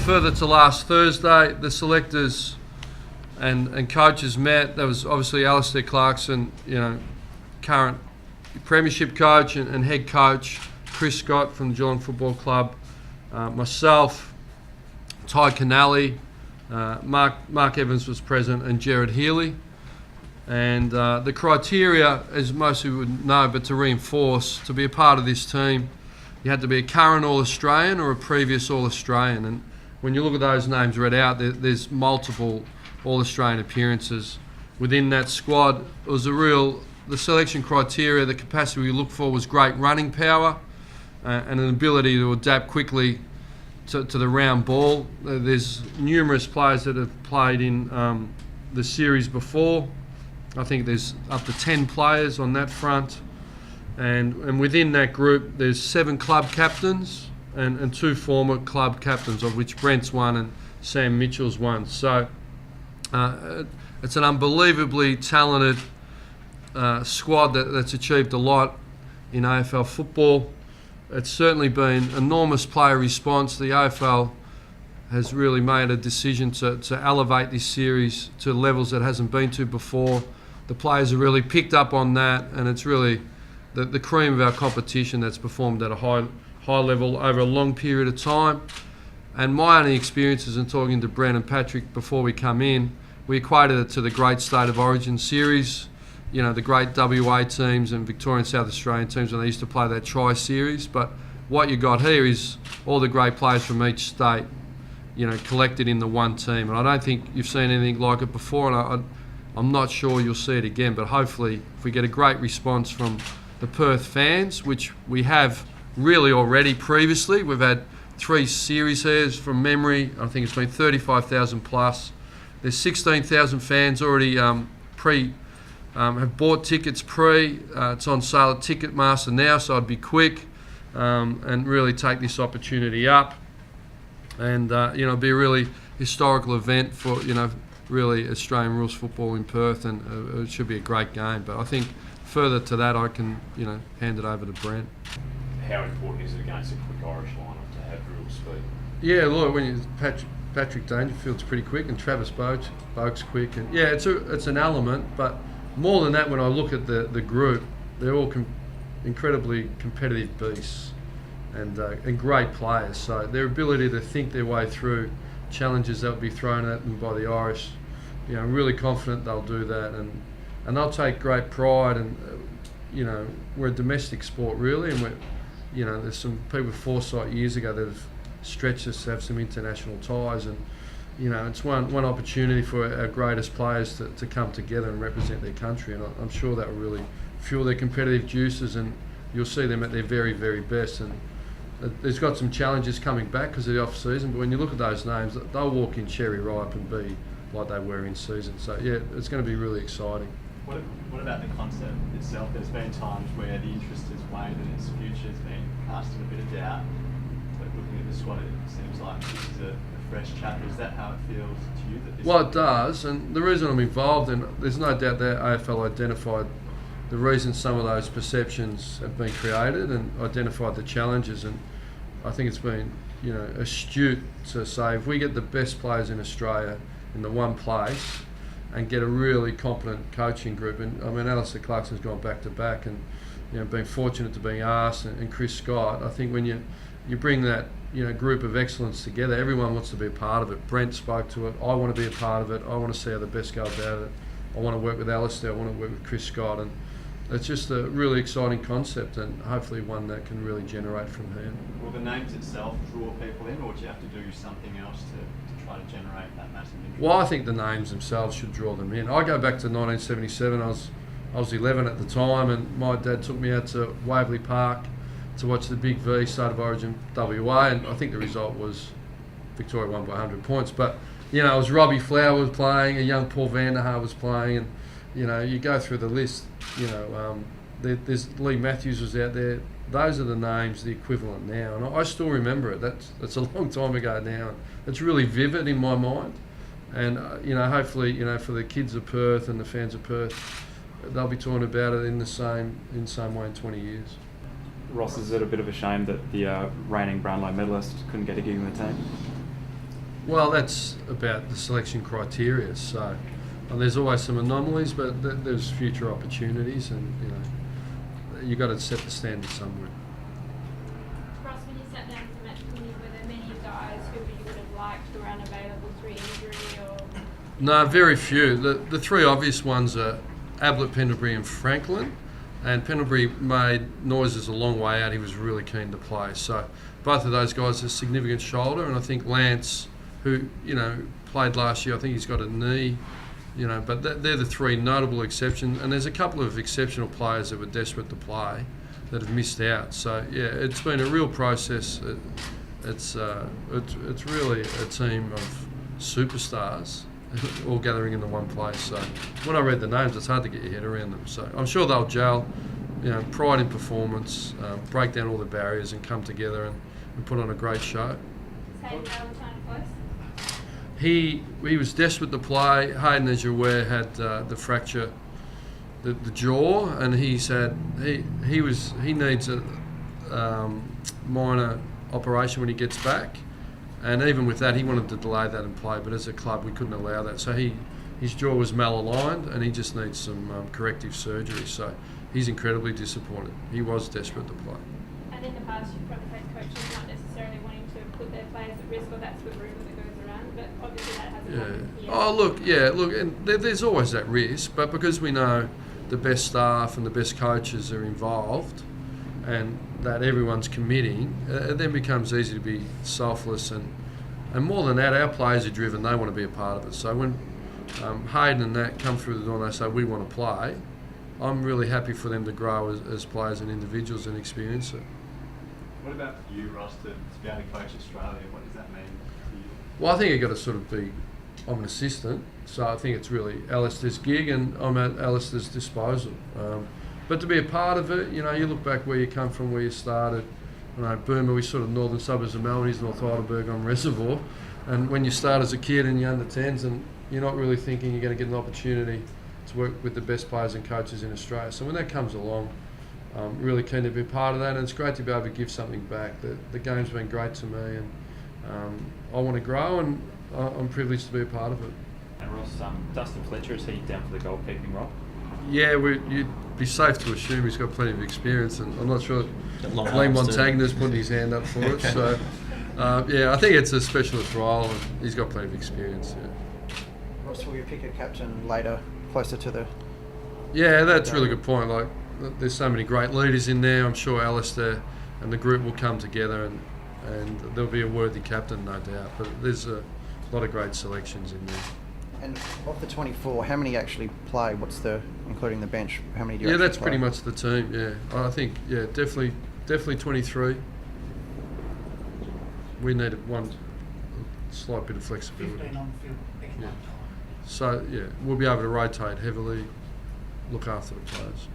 further to last Thursday, the selectors and coaches met. There was obviously Alistair Clarkson, current premiership coach and head coach, Chris Scott from the Geelong Football Club, myself, Ty Canali, Mark Evans was present, and Gerard Healy. And the criteria, as most of you would know, but to reinforce, to be a part of this team, you had to be a current All-Australian or a previous All-Australian. And when you look at those names read out, there's multiple All-Australian appearances within that squad. It was the selection criteria, the capacity we looked for was great running power and an ability to adapt quickly to the round ball. There's numerous players that have played in the series before. I think there's up to 10 players on that front. And within that group, there's 7 club captains and 2 former club captains, of which Brent's one and Sam Mitchell's one. So it's an unbelievably talented squad that's achieved a lot in AFL football. It's certainly been enormous player response. The AFL has really made a decision to elevate this series to levels that it hasn't been to before. The players have really picked up on that, and it's really the cream of our competition that's performed at a high level over a long period of time. And my only experiences in talking to Brent and Patrick before we come in, we equated it to the great State of Origin series, the great WA teams and Victorian South Australian teams when they used to play that tri-series. But what you got here is all the great players from each state, collected in the one team. And I don't think you've seen anything like it before, and I'm not sure you'll see it again. But hopefully, if we get a great response from the Perth fans, which we have really already previously, we've had 3 series here from memory. I think it's been 35,000 plus. There's 16,000 fans already have bought tickets it's on sale at Ticketmaster now, so I'd be quick and really take this opportunity up. And it'll be a really historical event for really Australian rules football in Perth, and it should be a great game. But I think further to that, I can hand it over to Brent. How important is it against a quick Irish lineup to have real speed? Yeah, look, when Patrick Dangerfield's pretty quick, and Travis Boak's quick, and it's an element. But more than that, when I look at the group, they're all incredibly competitive beasts and great players. So their ability to think their way through challenges that will be thrown at them by the Irish, I'm really confident they'll do that, and they'll take great pride. And we're a domestic sport really, and there's some people with foresight years ago that have stretched us to have some international ties, and it's one opportunity for our greatest players to come together and represent their country, and I'm sure that will really fuel their competitive juices, and you'll see them at their very, very best. And there's got some challenges coming back because of the off season, but when you look at those names, they'll walk in cherry ripe and be like they were in season. So it's going to be really exciting. What about the concept itself? There's been times where the interest has waned and its future has been cast in a bit of doubt. But looking at the squad, it seems like this is a fresh chapter. Is that how it feels to you? Well, it does, and the reason I'm involved, and there's no doubt that AFL identified the reason some of those perceptions have been created and identified the challenges, and I think it's been astute to say if we get the best players in Australia in the one place and get a really competent coaching group, and I mean Alistair Clarkson's gone back to back, and been fortunate to be asked, and Chris Scott. I think when you bring that group of excellence together, everyone wants to be a part of it. Brent spoke to it. I want to be a part of it. I want to see how the best go about it. I want to work with Alistair. I want to work with Chris Scott, and it's just a really exciting concept, and hopefully one that can really generate from here. Will the names itself draw people in, or do you have to do something else to try to generate that massive interest? Well, I think the names themselves should draw them in. I go back to 1977. I was 11 at the time, and my dad took me out to Waverley Park to watch the Big V State of Origin WA, and I think the result was Victoria won by 100 points. But it was Robbie Flower was playing, a young Paul Vanderhaar was playing, and you go through the list. There's Lee Matthews was out there. Those are the names, the equivalent now, and I still remember it. That's a long time ago now. It's really vivid in my mind, and hopefully for the kids of Perth and the fans of Perth, they'll be talking about it in the same way in 20 years. Ross, is it a bit of a shame that the reigning Brownlow medalist couldn't get a gig in the team? Well, that's about the selection criteria. So, and there's always some anomalies, but there's future opportunities, and you got to set the standard somewhere. Ross, when you sat down with the match committee, were there many guys who you would have liked who were unavailable through injury or? No, very few. The three obvious ones are Ablett, Pendlebury and Franklin. And Pendlebury made noises a long way out. He was really keen to play. So both of those guys have significant shoulder. And I think Lance, who, played last year, I think he's got a knee, but they're the three notable exceptions. And there's a couple of exceptional players that were desperate to play that have missed out. So, yeah, it's been a real process. It's really a team of superstars all gathering into one place. So when I read the names, it's hard to get your head around them. So I'm sure they'll gel, pride in performance, break down all the barriers and come together and put on a great show. Hayden Valentine close? He was desperate to play. Hayden, as you're aware, had the fracture, the jaw, and he said he needs a minor operation when he gets back. And even with that, he wanted to delay that and play, but as a club, we couldn't allow that. So his jaw was malaligned, and he just needs some corrective surgery. So he's incredibly disappointed. He was desperate to play. And in the past, you've probably had coaches not necessarily wanting to put their players at risk, or that's the rumour that goes around, but obviously that hasn't happened here. Look, and there's always that risk, but because we know the best staff and the best coaches are involved, and that everyone's committing, it then becomes easy to be selfless, and more than that, our players are driven. They want to be a part of it. So when Hayden and that come through the door and they say we want to play, I'm really happy for them to grow as players and individuals and experience it. What about for you, Ross, to be able to coach Australia? What does that mean to you? Well, I think you've got to sort of be, I'm an assistant, so I think it's really Alistair's gig and I'm at Alistair's disposal. But to be a part of it, you look back where you come from, where you started. Burma, we sort of northern suburbs of Melbourne, he's North Heidelberg on Reservoir. And when you start as a kid and you're under 10s and you're not really thinking you're going to get an opportunity to work with the best players and coaches in Australia. So when that comes along, I'm really keen to be a part of that, and it's great to be able to give something back. The game's been great to me, and I want to grow, and I'm privileged to be a part of it. And Ross, Dustin Fletcher, is he down for the goalkeeping role? Yeah, you'd be safe to assume he's got plenty of experience, and I'm not sure Lee Montagna's putting his hand up for it. So, I think it's a specialist role, and he's got plenty of experience. Yeah. Ross, will you pick a captain later, closer to the? Yeah, that's a really good point. Like, there's so many great leaders in there. I'm sure Alistair and the group will come together, and there'll be a worthy captain, no doubt. But there's a lot of great selections in there. And of the 24, how many actually play? Including the bench, how many do you Yeah, actually that's play? pretty much the team, yeah. I think, definitely 23. We needed one slight bit of flexibility. 15 on field, next Yeah. time. So, we'll be able to rotate heavily, look after the players.